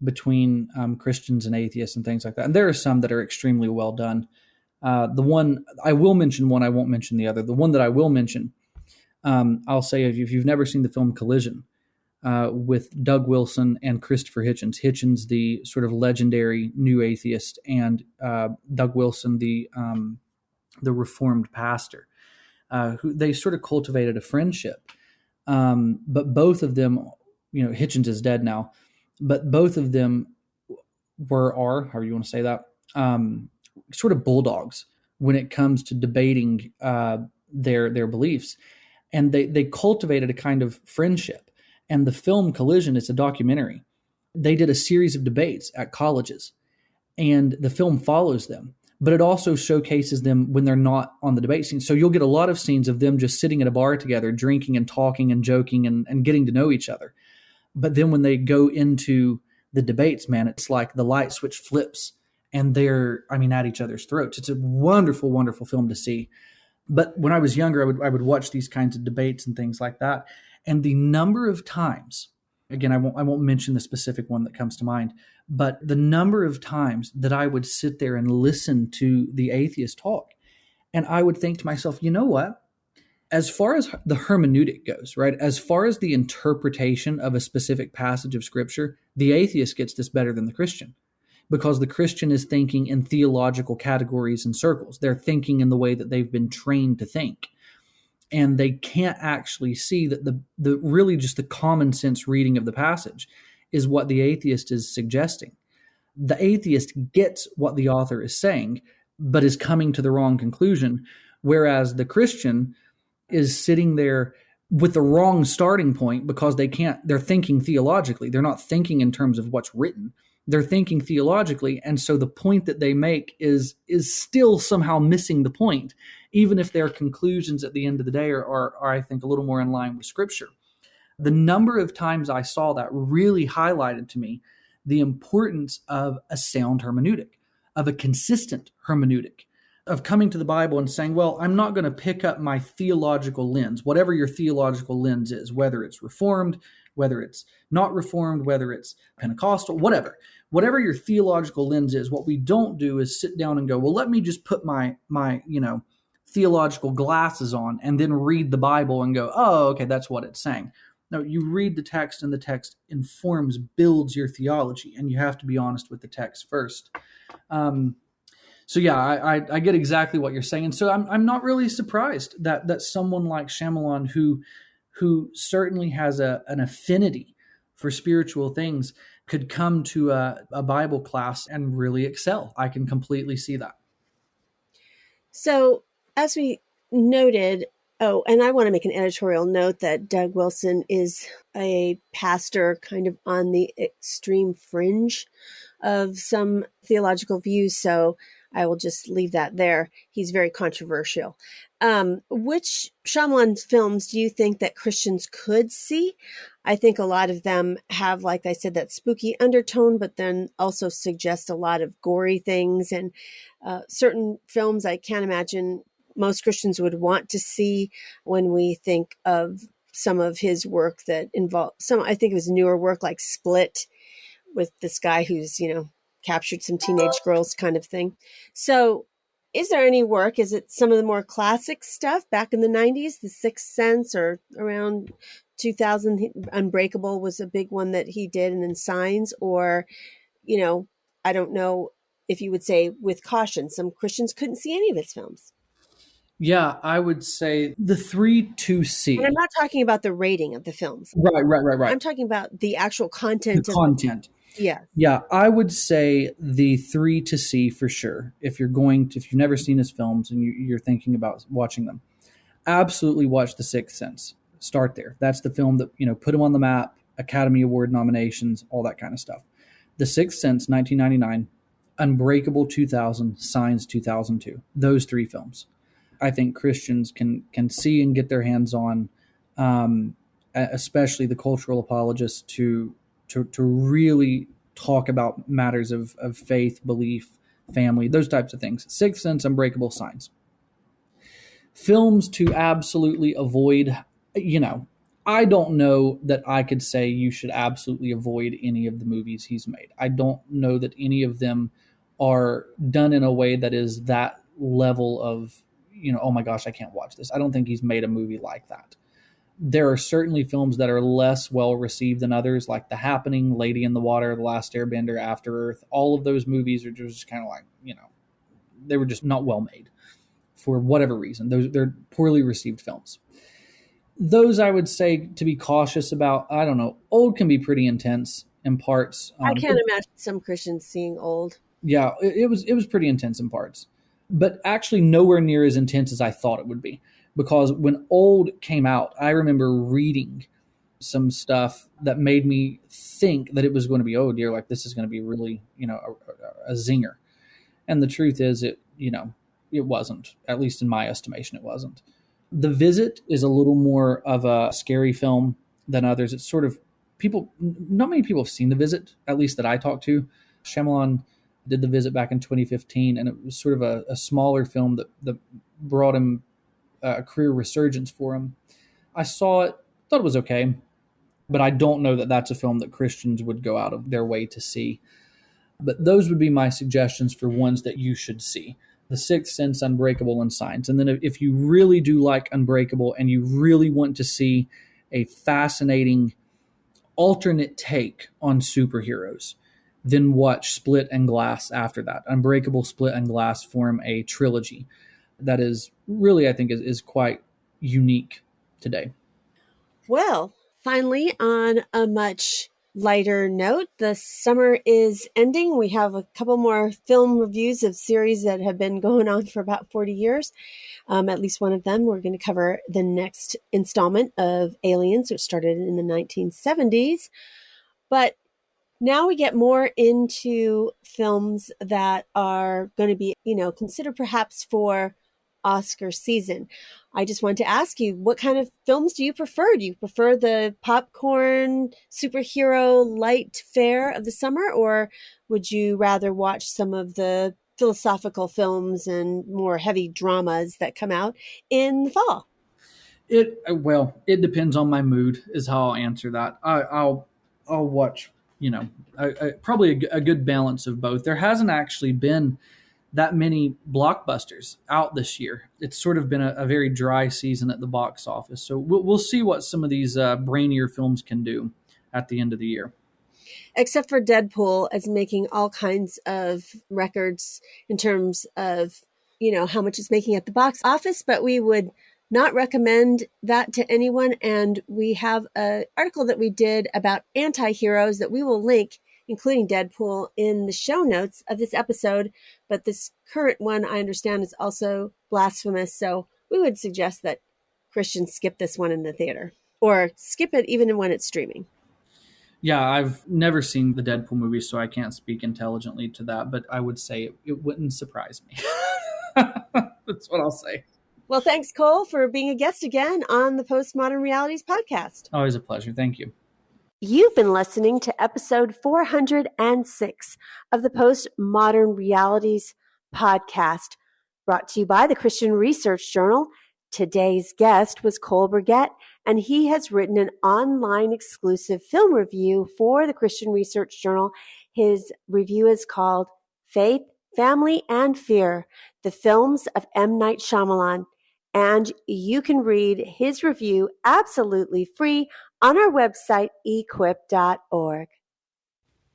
between Christians and atheists and things like that. And there are some that are extremely well done. The one I will mention, one I won't mention the other. The one that I will mention, I'll say, if you've never seen the film Collision, with Doug Wilson and Christopher Hitchens. Hitchens, the sort of legendary new atheist, and Doug Wilson, the reformed pastor, who they sort of cultivated a friendship. But both of them, Hitchens is dead now, but both of them are, however you want to say that, sort of bulldogs when it comes to debating their beliefs. And they cultivated a kind of friendship. And the film Collision is a documentary. They did a series of debates at colleges, and the film follows them. But it also showcases them when they're not on the debate scene. So you'll get a lot of scenes of them just sitting at a bar together, drinking and talking and joking and getting to know each other. But then when they go into the debates, man, it's like the light switch flips and they're, at each other's throats. It's a wonderful, wonderful film to see. But when I was younger, I would watch these kinds of debates and things like that. And the number of times, again, I won't mention the specific one that comes to mind, but the number of times that I would sit there and listen to the atheist talk, and I would think to myself, you know what? As far as the hermeneutic goes, right? As far as the interpretation of a specific passage of scripture, the atheist gets this better than the Christian, because the Christian is thinking in theological categories and circles. They're thinking in the way that they've been trained to think. And they can't actually see that the really just the common sense reading of the passage is what the atheist is suggesting. The atheist gets what the author is saying, but is coming to the wrong conclusion, whereas the Christian is sitting there with the wrong starting point because they're thinking theologically. They're not thinking in terms of what's written. They're thinking theologically, and so the point that they make is still somehow missing the point, even if their conclusions at the end of the day are I think, a little more in line with Scripture. The number of times I saw that really highlighted to me the importance of a sound hermeneutic, of a consistent hermeneutic, of coming to the Bible and saying, well, I'm not going to pick up my theological lens, whatever your theological lens is, whether it's Reformed, whether it's not Reformed, whether it's Pentecostal, whatever your theological lens is. What we don't do is sit down and go, well, let me just put my theological glasses on and then read the Bible and go, oh, okay, that's what it's saying. No, you read the text, and the text informs, builds your theology, and you have to be honest with the text first. So yeah, I get exactly what you're saying. And so I'm not really surprised that someone like Shyamalan, who certainly has an affinity for spiritual things, could come to a Bible class and really excel. I can completely see that. So as we noted, and I want to make an editorial note that Doug Wilson is a pastor kind of on the extreme fringe of some theological views. So I will just leave that there. He's very controversial. Which Shyamalan films do you think that Christians could see? I think a lot of them have, like I said, that spooky undertone, but then also suggest a lot of gory things. And certain films I can't imagine most Christians would want to see when we think of some of his work that involve I think it was newer work like Split, with this guy who's, captured some teenage girls kind of thing. So is there any work? Is it some of the more classic stuff back in the 90s, The Sixth Sense, or around 2000, Unbreakable was a big one that he did, and then Signs, or, I don't know if you would say, with caution, some Christians couldn't see any of his films. Yeah, I would say the 3 to see. And I'm not talking about the rating of the films. Right. I'm talking about the actual content. Yeah. Yeah, I would say the 3 to see for sure. If you've never seen his films and you're thinking about watching them, absolutely watch The Sixth Sense. Start there. That's the film that, put him on the map, Academy Award nominations, all that kind of stuff. The Sixth Sense, 1999, Unbreakable, 2000, Signs, 2002. Those 3 films, I think Christians can see and get their hands on especially the cultural apologists, to really talk about matters of faith, belief, family, those types of things. Sixth Sense, Unbreakable, Signs. Films to absolutely avoid, I don't know that I could say you should absolutely avoid any of the movies he's made. I don't know that any of them are done in a way that is that level of, oh my gosh, I can't watch this. I don't think he's made a movie like that. There are certainly films that are less well received than others, like The Happening, Lady in the Water, The Last Airbender, After Earth. All of those movies are just kind of like, they were just not well made for whatever reason. They're poorly received films. Those I would say to be cautious about. I don't know. Old can be pretty intense in parts. I can't imagine some Christians seeing Old. Yeah, it was pretty intense in parts, but actually nowhere near as intense as I thought it would be. Because when Old came out, I remember reading some stuff that made me think that it was going to be, oh dear, like this is going to be really, a zinger. And the truth is, it wasn't. At least in my estimation, it wasn't. The Visit is a little more of a scary film than others. It's sort of not many people have seen The Visit, at least that I talked to. Shyamalan did The Visit back in 2015, and it was sort of a smaller film that brought him a career resurgence for him. I saw it, thought it was okay, but I don't know that that's a film that Christians would go out of their way to see. But those would be my suggestions for ones that you should see. The Sixth Sense, Unbreakable, and Signs. And then if you really do like Unbreakable and you really want to see a fascinating alternate take on superheroes, then watch Split and Glass after that. Unbreakable, Split, and Glass form a trilogy that is really, I think, is quite unique today. Well, finally, on a much lighter note, the summer is ending. We have a couple more film reviews of series that have been going on for about 40 years. At least one of them. We're going to cover the next installment of Aliens, which started in the 1970s. But now we get more into films that are going to be, considered perhaps for Oscar season. I just want to ask you, what kind of films do you prefer? Do you prefer the popcorn superhero light fare of the summer, or would you rather watch some of the philosophical films and more heavy dramas that come out in the fall? It depends on my mood is how I'll answer that. I'll watch, probably a good balance of both. There hasn't actually been that many blockbusters out this year. It's sort of been a very dry season at the box office. So we'll see what some of these brainier films can do at the end of the year. Except for Deadpool as making all kinds of records in terms of, how much it's making at the box office, but we would not recommend that to anyone. And we have an article that we did about anti-heroes that we will link, including Deadpool, in the show notes of this episode. But this current one, I understand, is also blasphemous. So we would suggest that Christians skip this one in the theater, or skip it even when it's streaming. Yeah, I've never seen the Deadpool movie, so I can't speak intelligently to that, but I would say it wouldn't surprise me. That's what I'll say. Well, thanks, Cole, for being a guest again on the Postmodern Realities podcast. Always a pleasure. Thank you. You've been listening to episode 406 of the Postmodern Realities podcast, brought to you by the Christian Research Journal. Today's guest was Cole Burgett, and he has written an online exclusive film review for the Christian Research Journal. His review is called Faith, Family, and Fear, the Films of M. Night Shyamalan. And you can read his review absolutely free on our website, equip.org.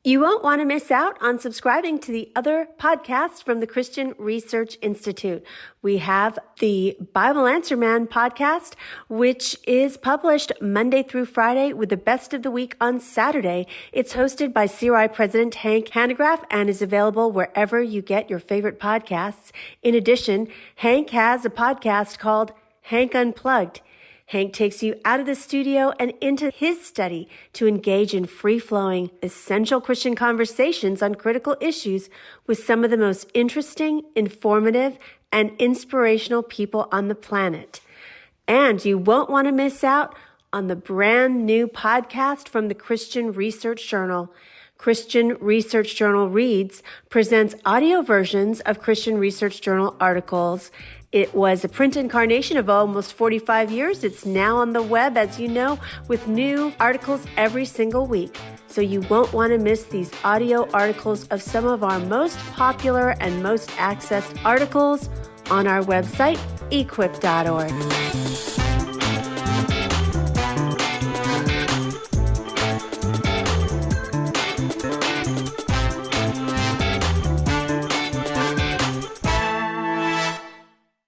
You won't want to miss out on subscribing to the other podcasts from the Christian Research Institute. We have the Bible Answer Man podcast, which is published Monday through Friday with the best of the week on Saturday. It's hosted by CRI President Hank Hanegraaff and is available wherever you get your favorite podcasts. In addition, Hank has a podcast called Hank Unplugged. Hank takes you out of the studio and into his study to engage in free-flowing, essential Christian conversations on critical issues with some of the most interesting, informative, and inspirational people on the planet. And you won't want to miss out on the brand new podcast from the Christian Research Journal. Christian Research Journal Reads presents audio versions of Christian Research Journal articles. It was a print incarnation of almost 45 years. It's now on the web, as you know, with new articles every single week. So you won't want to miss these audio articles of some of our most popular and most accessed articles on our website, equip.org.